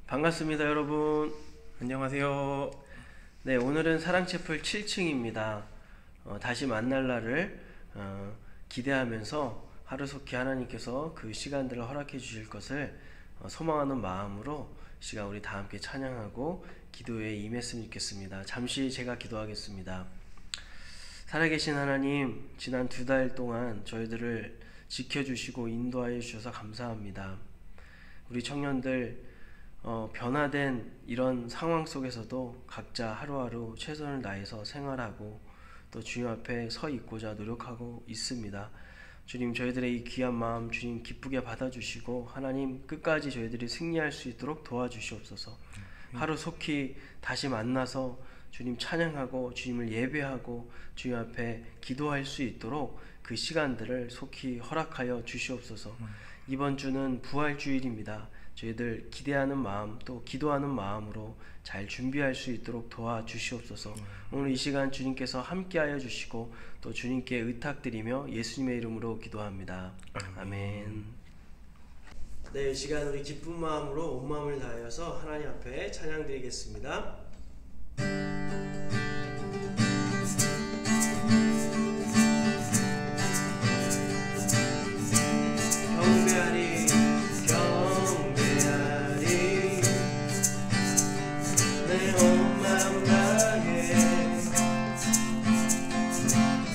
반갑습니다, 여러분. 안녕하세요. 네, 오늘은 사랑채플 7층입니다. 다시 만날 날을 기대하면서 하루속히 하나님께서 그 시간들을 허락해 주실 것을 소망하는 마음으로 시간 우리 다 함께 찬양하고 기도에 임했으면 좋겠습니다. 잠시 제가 기도하겠습니다. 살아계신 하나님, 지난 2달 동안 저희들을 지켜주시고 인도하여 주셔서 감사합니다. 우리 청년들 변화된 이런 상황 속에서도 각자 하루하루 최선을 다해서 생활하고 또 주님 앞에 서 있고자 노력하고 있습니다. 주님, 저희들의 이 귀한 마음 주님 기쁘게 받아주시고 하나님 끝까지 저희들이 승리할 수 있도록 도와주시옵소서. 하루속히 다시 만나서 주님 찬양하고 주님을 예배하고 주님 앞에 기도할 수 있도록 그 시간들을 속히 허락하여 주시옵소서. 이번 주는 부활주일입니다. 저희들 기대하는 마음 또 기도하는 마음으로 잘 준비할 수 있도록 도와주시옵소서. 오늘 이 시간 주님께서 함께하여 주시고 또 주님께 의탁드리며 예수님의 이름으로 기도합니다. 아멘. 네, 이 시간 우리 기쁜 마음으로 온 마음을 다하여서 하나님 앞에 찬양드리겠습니다. 경배하리 내 온 마음 다해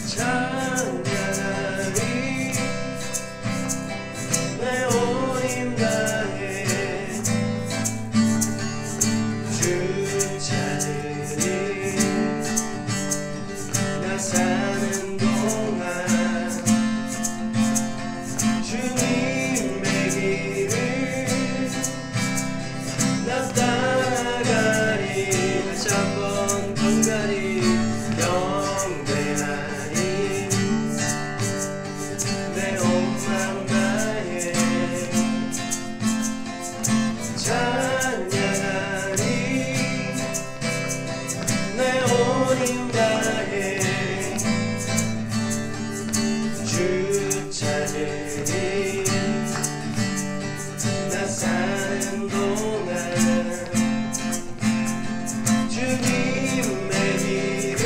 찬양하리 내 온 힘 다해 주 찾으리 나 사는 동안 주님의 길을 나 따라가리. 다시 한번 경배하리 경배하리 내 온 마음 다해 찬양하리 내 온 힘 다해 주 찾으리 나 사는 동안 주님의 길을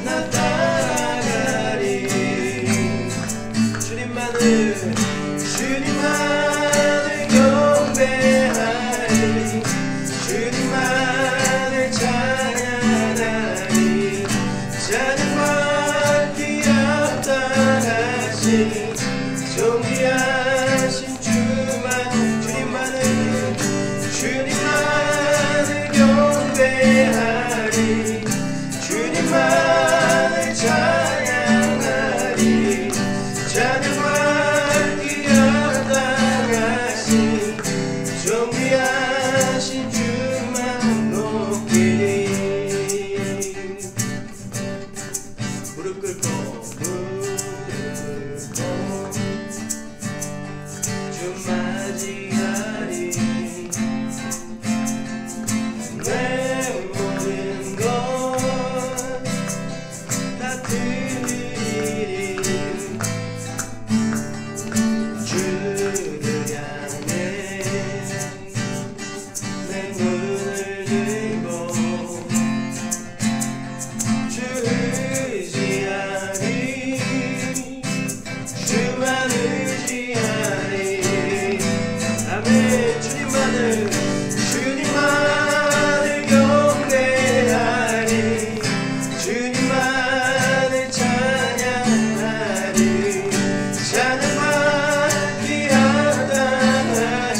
나 따라가리. 주님만을 경배하리 주님만을 찬양하리 찬양과 귀엽다 하신 존귀하신 주만 주님만을 경배하리 주님만을 찬양하리 찬양과 귀엽다 하신 존귀하신 주만 높이리. 무릎 꿇고 주 맞이하리 내 모든 것 다 드리리 주를 향해 내 눈을 들고 주 의지하리 주만 의지하리. 아멘. 주님만을 경배하리 주님만을 찬양하리 찬양과 귀하다 하신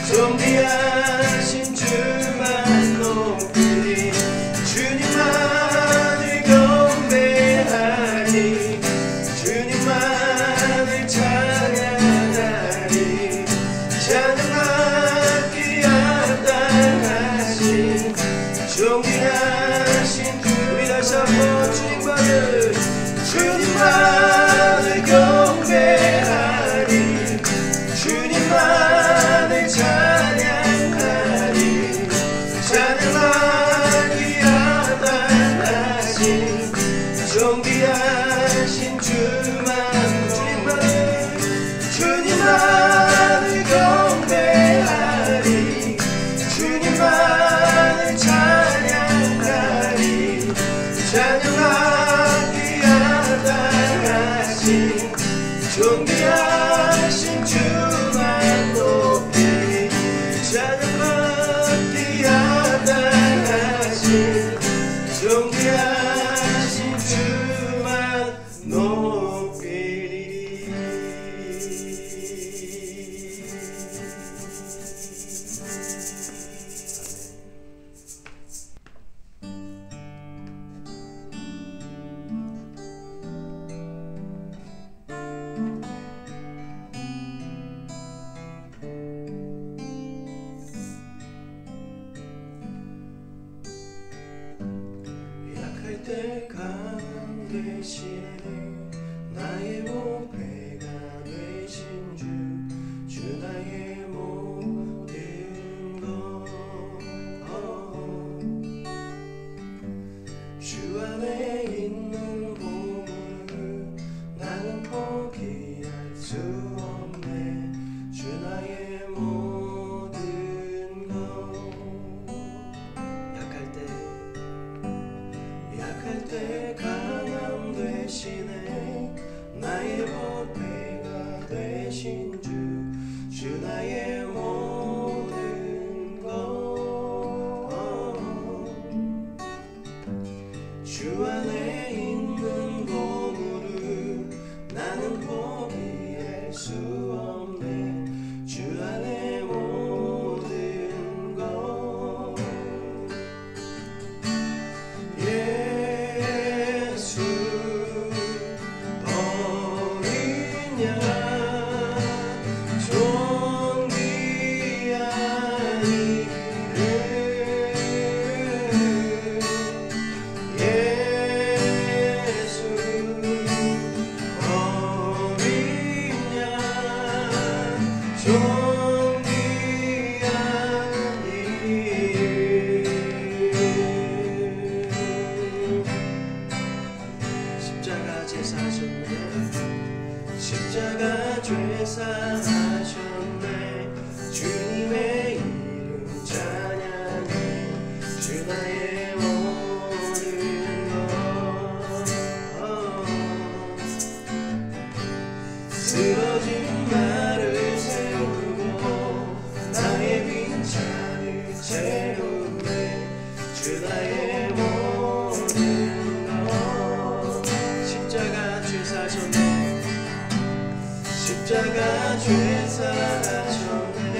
존귀하신 주만 높이리. 주님만을 경배하리 주님만을 찬양하리 찬양과 귀하다 하신 존귀하신 주. 우리 다시 한번 주님만을 경배하리 주님만을 찬양하리 찬양과 귀하다 하신 존귀하신 주만 주님만을 경배 되시네. 나의 보배가 되신 주 나의 모든 것. 주 안에 있는 보물을 나는 포기할 수 없네. 주 나의 모든 것. 약할 때 강함 되시네. 나의 보배가 되신 주 나의 모든 것. 주 안에 있는 보물을 나는 포기할 수 없네. 주 안에 모든 것. 예수 어린 양 존귀한 이름. 예수 어린 양 존귀한 이름. 십자가 제사하셨네. 십자가 죄사하셨네. 주님의 이름 찬양해. 주 나의 모든 것. 쓰러진 나를 세우고 나의 빈잔을 채우네. 주 나의 모든 것. 십자가 죄사하셨네. 십자가 죄사하셨네.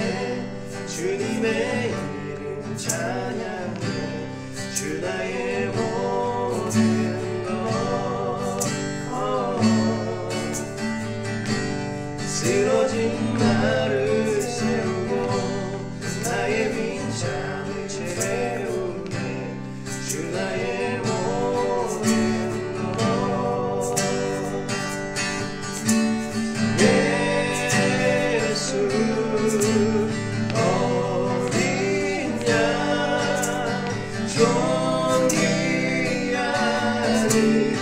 주님의 이름 찬양해. 주 나의 모든 것. 쓰러진 나를 세우고 나의 빈잔을 채우네. 주 나의 모든 것. 예수 어린 양 존귀한 이름.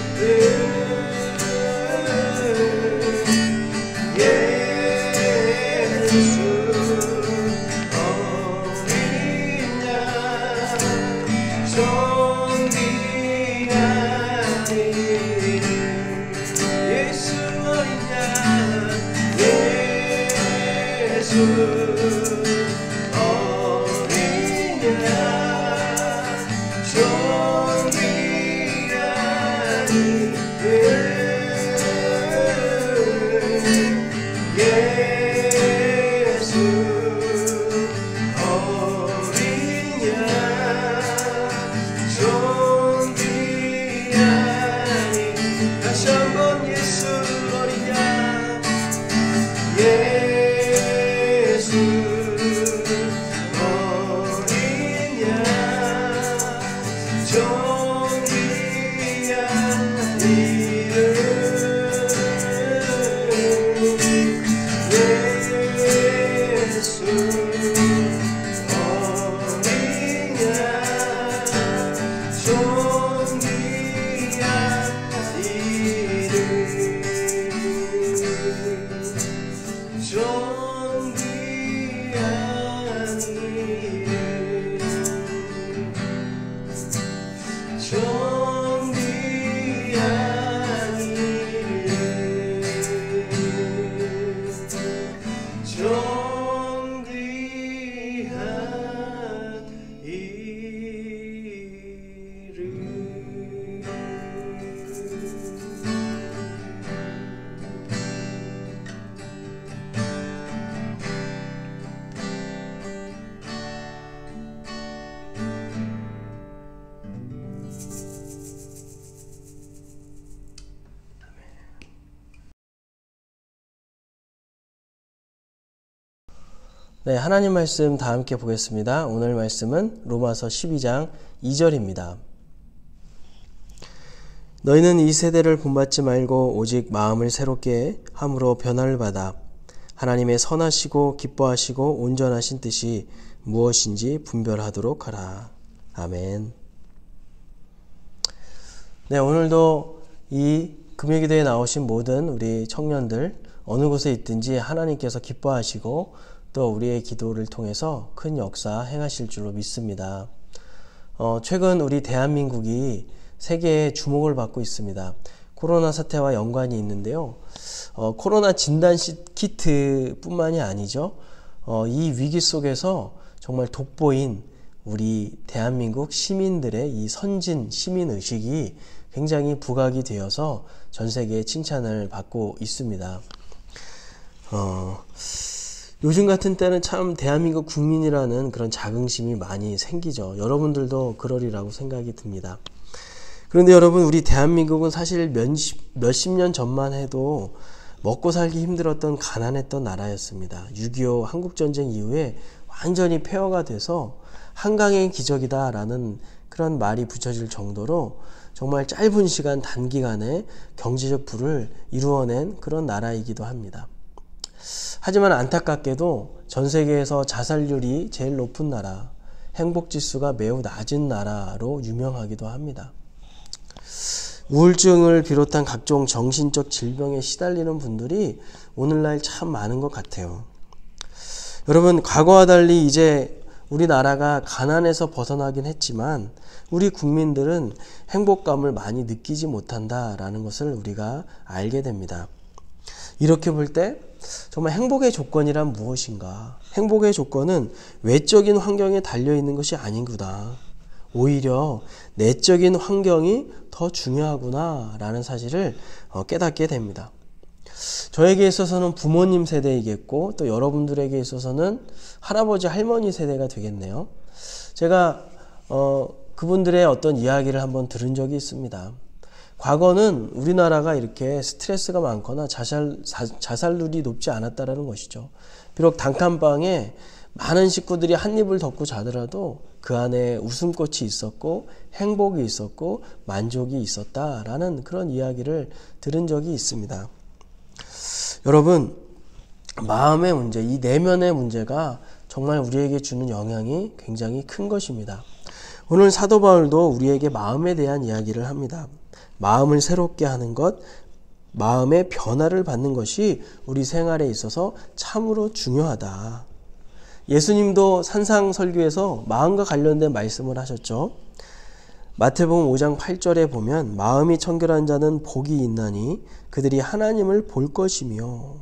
예수 어린 양 존귀한 이름. 예수 어린 양. 예수 어린 양 존귀한 이름. 예수 어린 양 존귀한 이름. 다시 한번 예수 어린 양. 예수 어린 양 존귀한 이름. 예수 어린 양 존귀한 이름. 존귀한 이름. 존귀한 이름. 존귀한 네, 하나님 말씀 다 함께 보겠습니다. 오늘 말씀은 로마서 12장 2절입니다. 너희는 이 세대를 본받지 말고 오직 마음을 새롭게 함으로 변화를 받아 하나님의 선하시고 기뻐하시고 온전하신 뜻이 무엇인지 분별하도록 하라. 아멘. 네, 오늘도 이 금요기도에 나오신 모든 우리 청년들 어느 곳에 있든지 하나님께서 기뻐하시고 또 우리의 기도를 통해서 큰 역사 행하실 줄로 믿습니다. 최근 우리 대한민국이 세계의 주목을 받고 있습니다. 코로나 사태와 연관이 있는데요. 코로나 진단 키트뿐만이 아니죠. 이 위기 속에서 정말 돋보인 우리 대한민국 시민들의 이 선진 시민의식이 굉장히 부각이 되어서 전 세계에 칭찬을 받고 있습니다. 요즘 같은 때는 참 대한민국 국민이라는 그런 자긍심이 많이 생기죠. 여러분들도 그러리라고 생각이 듭니다. 그런데 여러분, 우리 대한민국은 사실 몇십 년 전만 해도 먹고 살기 힘들었던 가난했던 나라였습니다. 6.25 한국전쟁 이후에 완전히 폐허가 돼서 한강의 기적이다라는 그런 말이 붙여질 정도로 정말 짧은 시간 단기간에 경제적 부를 이루어낸 그런 나라이기도 합니다. 하지만 안타깝게도 전 세계에서 자살률이 제일 높은 나라, 행복지수가 매우 낮은 나라로 유명하기도 합니다. 우울증을 비롯한 각종 정신적 질병에 시달리는 분들이 오늘날 참 많은 것 같아요. 여러분, 과거와 달리 이제 우리나라가 가난에서 벗어나긴 했지만 우리 국민들은 행복감을 많이 느끼지 못한다라는 것을 우리가 알게 됩니다. 이렇게 볼 때 정말 행복의 조건이란 무엇인가? 행복의 조건은 외적인 환경에 달려있는 것이 아니구나. 오히려 내적인 환경이 더 중요하구나 라는 사실을 깨닫게 됩니다. 저에게 있어서는 부모님 세대이겠고 또 여러분들에게 있어서는 할아버지 할머니 세대가 되겠네요. 제가 그분들의 어떤 이야기를 한번 들은 적이 있습니다. 과거는 우리나라가 이렇게 스트레스가 많거나 자살률이 높지 않았다라는 것이죠. 비록 단칸방에 많은 식구들이 한 입을 덮고 자더라도 그 안에 웃음꽃이 있었고 행복이 있었고 만족이 있었다라는 그런 이야기를 들은 적이 있습니다. 여러분, 마음의 문제, 이 내면의 문제가 정말 우리에게 주는 영향이 굉장히 큰 것입니다. 오늘 사도 바울도 우리에게 마음에 대한 이야기를 합니다. 마음을 새롭게 하는 것, 마음의 변화를 받는 것이 우리 생활에 있어서 참으로 중요하다. 예수님도 산상설교에서 마음과 관련된 말씀을 하셨죠. 마태복음 5장 8절에 보면 마음이 청결한 자는 복이 있나니 그들이 하나님을 볼 것이며,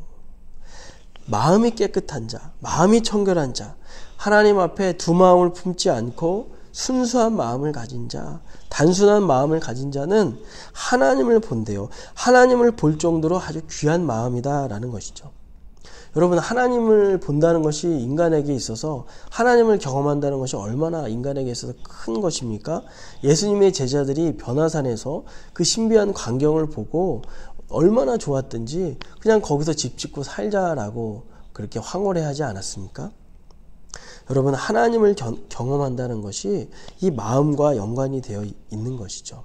마음이 깨끗한 자, 마음이 청결한 자, 하나님 앞에 두 마음을 품지 않고 순수한 마음을 가진 자, 단순한 마음을 가진 자는 하나님을 본대요. 하나님을 볼 정도로 아주 귀한 마음이다라는 것이죠. 여러분, 하나님을 본다는 것이 인간에게 있어서, 하나님을 경험한다는 것이 얼마나 인간에게 있어서 큰 것입니까? 예수님의 제자들이 변화산에서 그 신비한 광경을 보고 얼마나 좋았든지 그냥 거기서 집 짓고 살자라고 그렇게 황홀해하지 않았습니까? 여러분, 하나님을 경험한다는 것이 이 마음과 연관이 되어 있는 것이죠.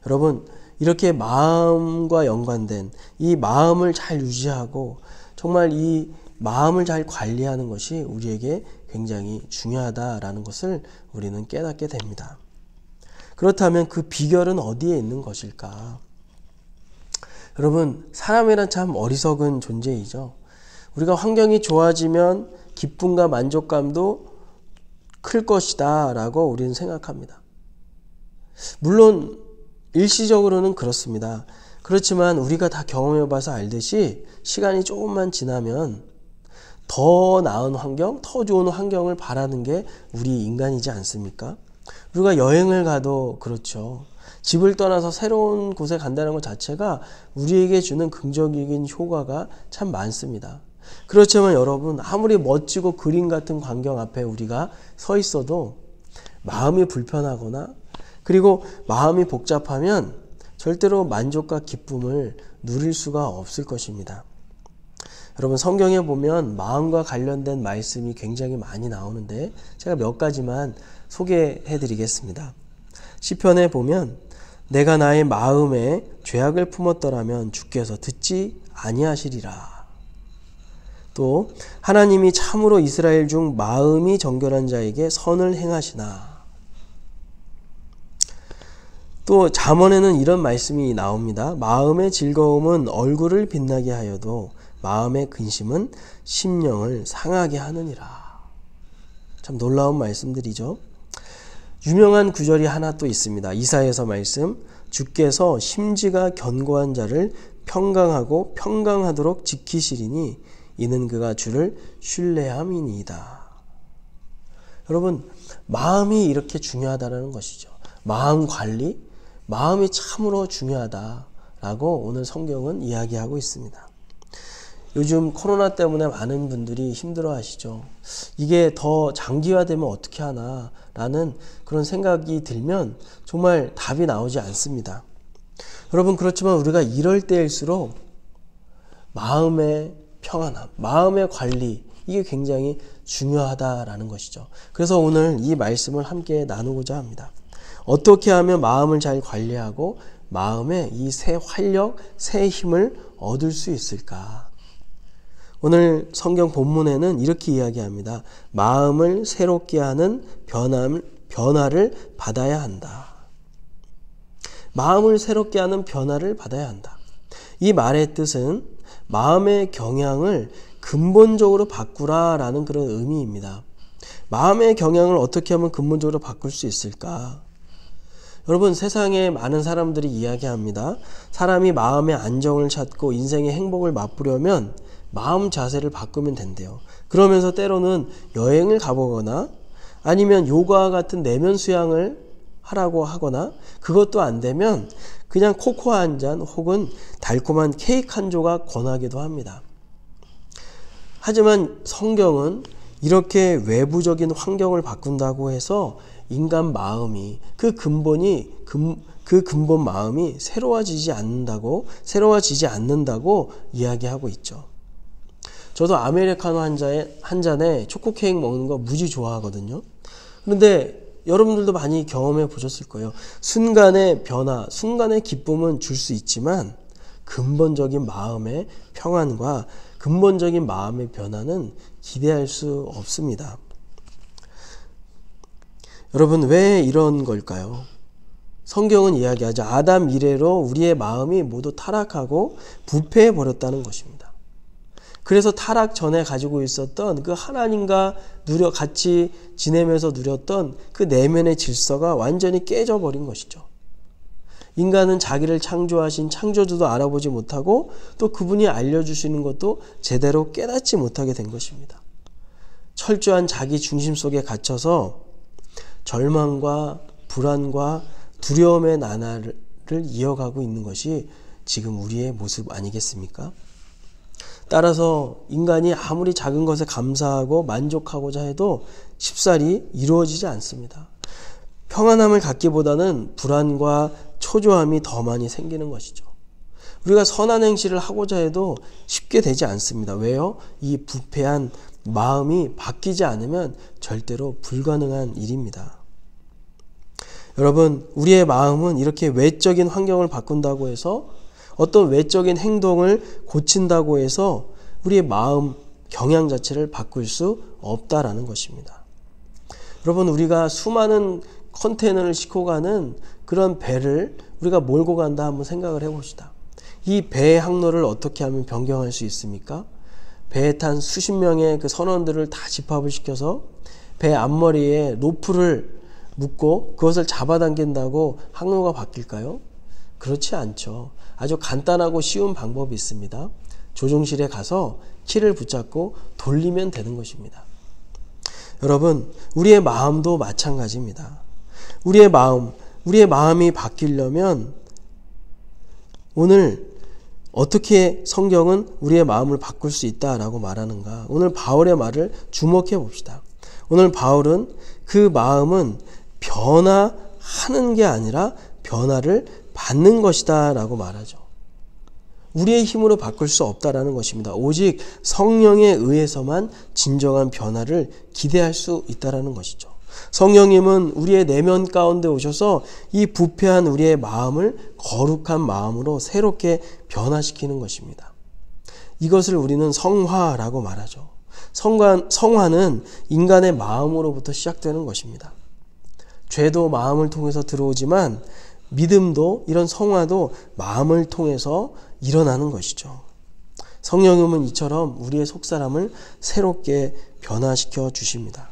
여러분, 이렇게 마음과 연관된 이 마음을 잘 유지하고 정말 이 마음을 잘 관리하는 것이 우리에게 굉장히 중요하다라는 것을 우리는 깨닫게 됩니다. 그렇다면 그 비결은 어디에 있는 것일까? 여러분, 사람이란 참 어리석은 존재이죠. 우리가 환경이 좋아지면 기쁨과 만족감도 클 것이다 라고 우리는 생각합니다. 물론 일시적으로는 그렇습니다. 그렇지만 우리가 다 경험해봐서 알듯이 시간이 조금만 지나면 더 나은 환경, 더 좋은 환경을 바라는 게 우리 인간이지 않습니까? 우리가 여행을 가도 그렇죠. 집을 떠나서 새로운 곳에 간다는 것 자체가 우리에게 주는 긍정적인 효과가 참 많습니다. 그렇지만 여러분, 아무리 멋지고 그림 같은 광경 앞에 우리가 서 있어도 마음이 불편하거나 그리고 마음이 복잡하면 절대로 만족과 기쁨을 누릴 수가 없을 것입니다. 여러분, 성경에 보면 마음과 관련된 말씀이 굉장히 많이 나오는데 제가 몇 가지만 소개해 드리겠습니다. 시편에 보면 내가 나의 마음에 죄악을 품었더라면 주께서 듣지 아니하시리라. 또 하나님이 참으로 이스라엘 중 마음이 정결한 자에게 선을 행하시나. 또 잠언에는 이런 말씀이 나옵니다. 마음의 즐거움은 얼굴을 빛나게 하여도 마음의 근심은 심령을 상하게 하느니라. 참 놀라운 말씀들이죠. 유명한 구절이 하나 또 있습니다. 이사야서 말씀, 주께서 심지가 견고한 자를 평강하고 평강하도록 지키시리니 이는 그가 주를 신뢰함이니이다. 여러분, 마음이 이렇게 중요하다는 것이죠. 마음 관리, 마음이 참으로 중요하다라고 오늘 성경은 이야기하고 있습니다. 요즘 코로나 때문에 많은 분들이 힘들어 하시죠. 이게 더 장기화되면 어떻게 하나 라는 그런 생각이 들면 정말 답이 나오지 않습니다. 여러분, 그렇지만 우리가 이럴 때일수록 마음의 평안함, 마음의 관리, 이게 굉장히 중요하다라는 것이죠. 그래서 오늘 이 말씀을 함께 나누고자 합니다. 어떻게 하면 마음을 잘 관리하고 마음에 이 새 활력, 새 힘을 얻을 수 있을까? 오늘 성경 본문에는 이렇게 이야기합니다. 마음을 새롭게 하는 변화를 받아야 한다. 마음을 새롭게 하는 변화를 받아야 한다. 이 말의 뜻은 마음의 경향을 근본적으로 바꾸라라는 그런 의미입니다. 마음의 경향을 어떻게 하면 근본적으로 바꿀 수 있을까? 여러분, 세상에 많은 사람들이 이야기합니다. 사람이 마음의 안정을 찾고 인생의 행복을 맛보려면 마음 자세를 바꾸면 된대요. 그러면서 때로는 여행을 가보거나 아니면 요가와 같은 내면 수양을 하라고 하거나, 그것도 안 되면 그냥 코코아 한 잔 혹은 달콤한 케이크 한 조각 권하기도 합니다. 하지만 성경은 이렇게 외부적인 환경을 바꾼다고 해서 인간 마음이 그 근본 마음이 새로워지지 않는다고 이야기하고 있죠. 저도 아메리카노 한 잔에 초코 케이크 먹는 거 무지 좋아하거든요. 그런데 여러분들도 많이 경험해 보셨을 거예요. 순간의 변화, 순간의 기쁨은 줄 수 있지만 근본적인 마음의 평안과 근본적인 마음의 변화는 기대할 수 없습니다. 여러분, 왜 이런 걸까요? 성경은 이야기하죠. 아담 이래로 우리의 마음이 모두 타락하고 부패해 버렸다는 것입니다. 그래서 타락 전에 가지고 있었던 그 하나님과 같이 지내면서 누렸던 그 내면의 질서가 완전히 깨져버린 것이죠. 인간은 자기를 창조하신 창조주도 알아보지 못하고 또 그분이 알려주시는 것도 제대로 깨닫지 못하게 된 것입니다. 철저한 자기 중심 속에 갇혀서 절망과 불안과 두려움의 나날을 이어가고 있는 것이 지금 우리의 모습 아니겠습니까? 따라서 인간이 아무리 작은 것에 감사하고 만족하고자 해도 쉽사리 이루어지지 않습니다. 평안함을 갖기보다는 불안과 초조함이 더 많이 생기는 것이죠. 우리가 선한 행실을 하고자 해도 쉽게 되지 않습니다. 왜요? 이 부패한 마음이 바뀌지 않으면 절대로 불가능한 일입니다. 여러분, 우리의 마음은 이렇게 외적인 환경을 바꾼다고 해서, 어떤 외적인 행동을 고친다고 해서 우리의 마음 경향 자체를 바꿀 수 없다라는 것입니다. 여러분, 우리가 수많은 컨테이너를 싣고 가는 그런 배를 우리가 몰고 간다 한번 생각을 해봅시다. 이 배의 항로를 어떻게 하면 변경할 수 있습니까? 배에 탄 수십 명의 그 선원들을 다 집합을 시켜서 배 앞머리에 로프를 묶고 그것을 잡아당긴다고 항로가 바뀔까요? 그렇지 않죠. 아주 간단하고 쉬운 방법이 있습니다. 조종실에 가서 키를 붙잡고 돌리면 되는 것입니다. 여러분, 우리의 마음도 마찬가지입니다. 우리의 마음이 바뀌려면 오늘 어떻게 성경은 우리의 마음을 바꿀 수 있다라고 말하는가? 오늘 바울의 말을 주목해 봅시다. 오늘 바울은 그 마음은 변화하는 게 아니라 변화를 받는 것이다 라고 말하죠. 우리의 힘으로 바꿀 수 없다라는 것입니다. 오직 성령에 의해서만 진정한 변화를 기대할 수 있다라는 것이죠. 성령님은 우리의 내면 가운데 오셔서 이 부패한 우리의 마음을 거룩한 마음으로 새롭게 변화시키는 것입니다. 이것을 우리는 성화라고 말하죠. 성화는 인간의 마음으로부터 시작되는 것입니다. 죄도 마음을 통해서 들어오지만 믿음도, 이런 성화도 마음을 통해서 일어나는 것이죠. 성령님은 이처럼 우리의 속사람을 새롭게 변화시켜 주십니다.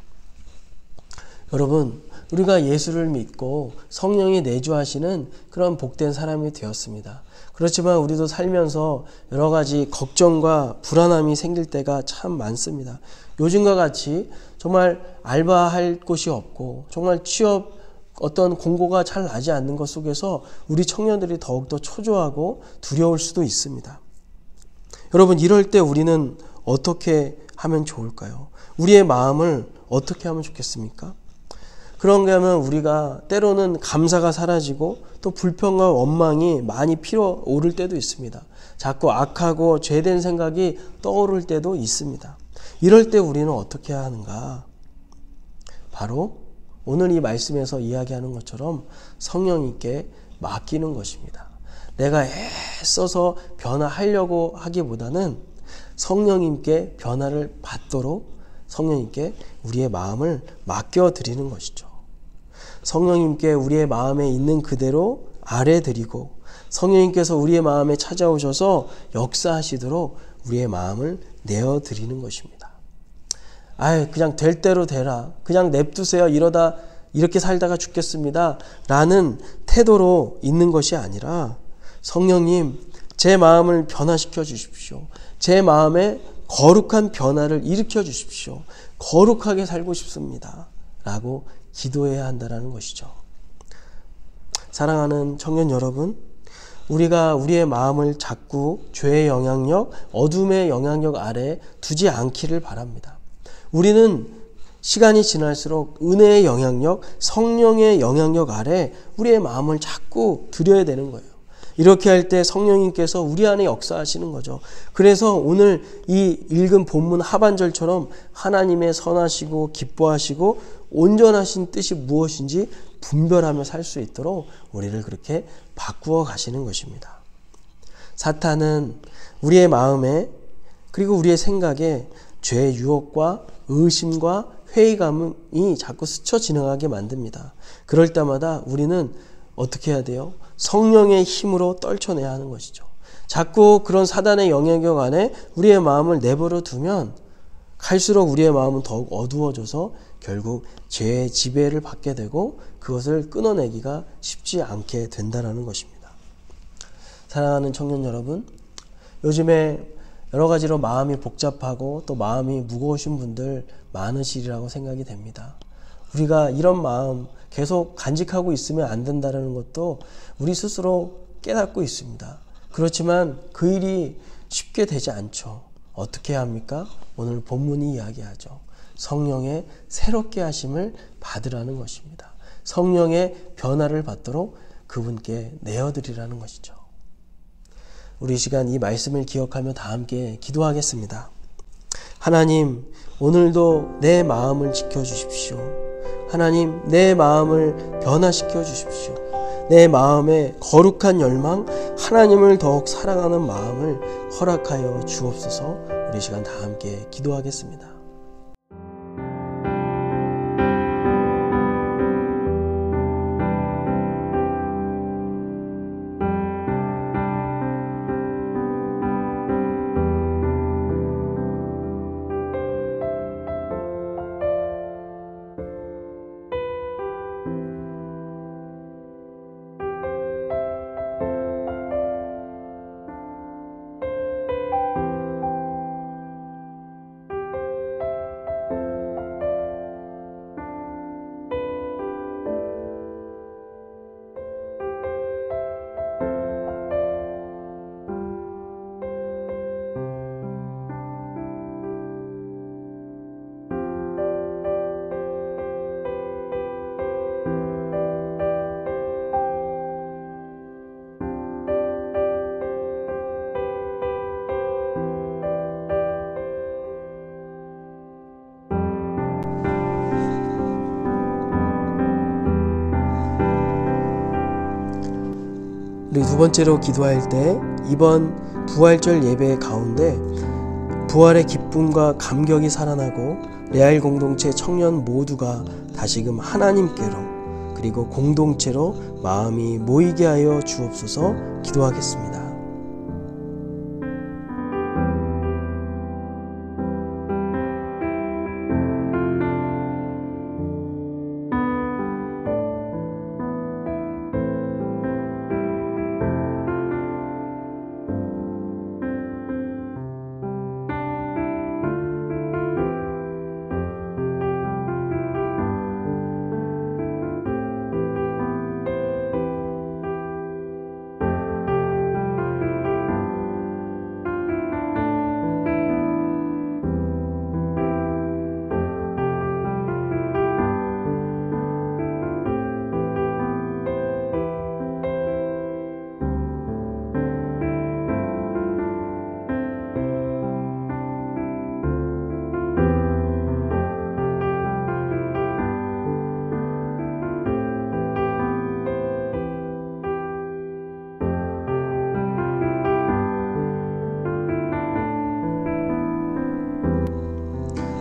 여러분, 우리가 예수를 믿고 성령이 내주하시는 그런 복된 사람이 되었습니다. 그렇지만 우리도 살면서 여러 가지 걱정과 불안함이 생길 때가 참 많습니다. 요즘과 같이 정말 알바할 곳이 없고 정말 취업 어떤 공고가 잘 나지 않는 것 속에서 우리 청년들이 더욱더 초조하고 두려울 수도 있습니다. 여러분, 이럴 때 우리는 어떻게 하면 좋을까요? 우리의 마음을 어떻게 하면 좋겠습니까? 그런가 하면 우리가 때로는 감사가 사라지고 또 불평과 원망이 많이 피어오를 때도 있습니다. 자꾸 악하고 죄된 생각이 떠오를 때도 있습니다. 이럴 때 우리는 어떻게 해야 하는가? 바로 오늘 이 말씀에서 이야기하는 것처럼 성령님께 맡기는 것입니다. 내가 애써서 변화하려고 하기보다는 성령님께 변화를 받도록 성령님께 우리의 마음을 맡겨드리는 것이죠. 성령님께 우리의 마음에 있는 그대로 아뢰드리고 성령님께서 우리의 마음에 찾아오셔서 역사하시도록 우리의 마음을 내어드리는 것입니다. 그냥 될 대로 되라. 그냥 냅두세요. 이렇게 살다가 죽겠습니다. 라는 태도로 있는 것이 아니라 성령님, 제 마음을 변화시켜 주십시오. 제 마음에 거룩한 변화를 일으켜 주십시오. 거룩하게 살고 싶습니다. 라고 기도해야 한다는 것이죠. 사랑하는 청년 여러분, 우리가 우리의 마음을 자꾸 죄의 영향력, 어둠의 영향력 아래 두지 않기를 바랍니다. 우리는 시간이 지날수록 은혜의 영향력, 성령의 영향력 아래 우리의 마음을 자꾸 들여야 되는 거예요. 이렇게 할 때 성령님께서 우리 안에 역사하시는 거죠. 그래서 오늘 이 읽은 본문 하반절처럼 하나님의 선하시고 기뻐하시고 온전하신 뜻이 무엇인지 분별하며 살 수 있도록 우리를 그렇게 바꾸어 가시는 것입니다. 사탄은 우리의 마음에 그리고 우리의 생각에 죄의 유혹과 의심과 회의감이 자꾸 스쳐 지나가게 만듭니다. 그럴 때마다 우리는 어떻게 해야 돼요? 성령의 힘으로 떨쳐내야 하는 것이죠. 자꾸 그런 사단의 영향력 안에 우리의 마음을 내버려 두면 갈수록 우리의 마음은 더욱 어두워져서 결국 죄의 지배를 받게 되고 그것을 끊어내기가 쉽지 않게 된다는 것입니다. 사랑하는 청년 여러분, 요즘에 여러 가지로 마음이 복잡하고 또 마음이 무거우신 분들 많으시리라고 생각이 됩니다. 우리가 이런 마음 계속 간직하고 있으면 안 된다는 것도 우리 스스로 깨닫고 있습니다. 그렇지만 그 일이 쉽게 되지 않죠. 어떻게 해야 합니까? 오늘 본문이 이야기하죠. 성령의 새롭게 하심을 받으라는 것입니다. 성령의 변화를 받도록 그분께 내어드리라는 것이죠. 우리 시간 이 말씀을 기억하며 다 함께 기도하겠습니다. 하나님, 오늘도 내 마음을 지켜주십시오. 하나님, 내 마음을 변화시켜 주십시오. 내 마음에 거룩한 열망, 하나님을 더욱 사랑하는 마음을 허락하여 주옵소서. 우리 시간 다 함께 기도하겠습니다. 두 번째로 기도할 때 이번 부활절 예배 가운데 부활의 기쁨과 감격이 살아나고 레알 공동체 청년 모두가 다시금 하나님께로 그리고 공동체로 마음이 모이게 하여 주옵소서. 기도하겠습니다.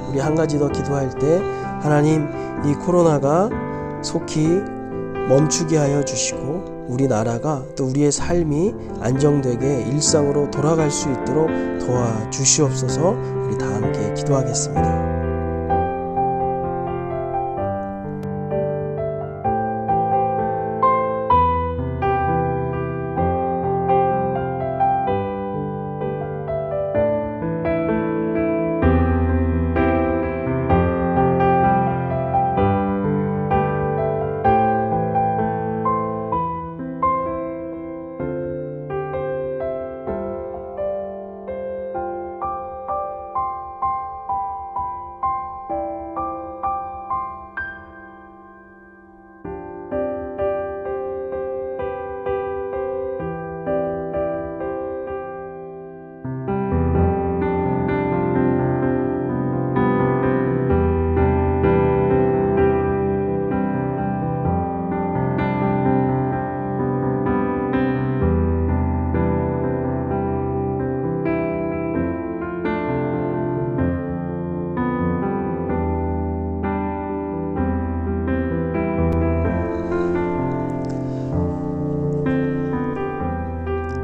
우리 한 가지 더 기도할 때 하나님, 이 코로나가 속히 멈추게 하여 주시고 우리나라가 또 우리의 삶이 안정되게 일상으로 돌아갈 수 있도록 도와주시옵소서. 우리 다 함께 기도하겠습니다.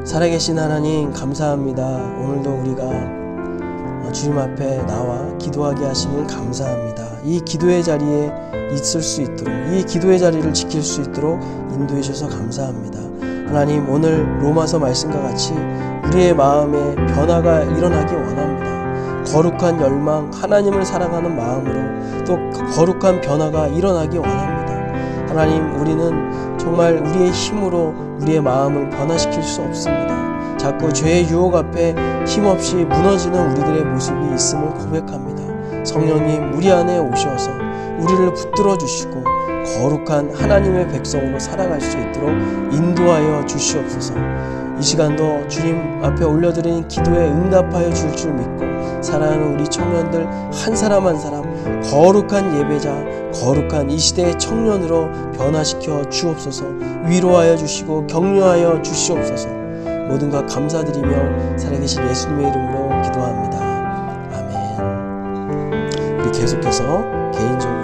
살아계신 하나님, 감사합니다. 오늘도 우리가 주님 앞에 나와 기도하게 하시면 감사합니다. 이 기도의 자리에 있을 수 있도록, 이 기도의 자리를 지킬 수 있도록 인도해 주셔서 감사합니다. 하나님, 오늘 로마서 말씀과 같이 우리의 마음에 변화가 일어나기 원합니다. 거룩한 열망, 하나님을 사랑하는 마음으로 또 거룩한 변화가 일어나기 원합니다. 하나님, 우리는 정말 우리의 힘으로 우리의 마음을 변화시킬 수 없습니다. 자꾸 죄의 유혹 앞에 힘없이 무너지는 우리들의 모습이 있음을 고백합니다. 성령님, 우리 안에 오셔서 우리를 붙들어 주시고 거룩한 하나님의 백성으로 살아갈 수 있도록 인도하여 주시옵소서. 이 시간도 주님 앞에 올려드린 기도에 응답하여 줄 줄 믿고 사랑하는 우리 청년들 한 사람 한 사람 거룩한 예배자, 거룩한 이 시대의 청년으로 변화시켜 주옵소서. 위로하여 주시고 격려하여 주시옵소서. 모든 것 감사드리며 살아계신 예수님의 이름으로 기도합니다. 아멘. 우리 계속해서 개인적으로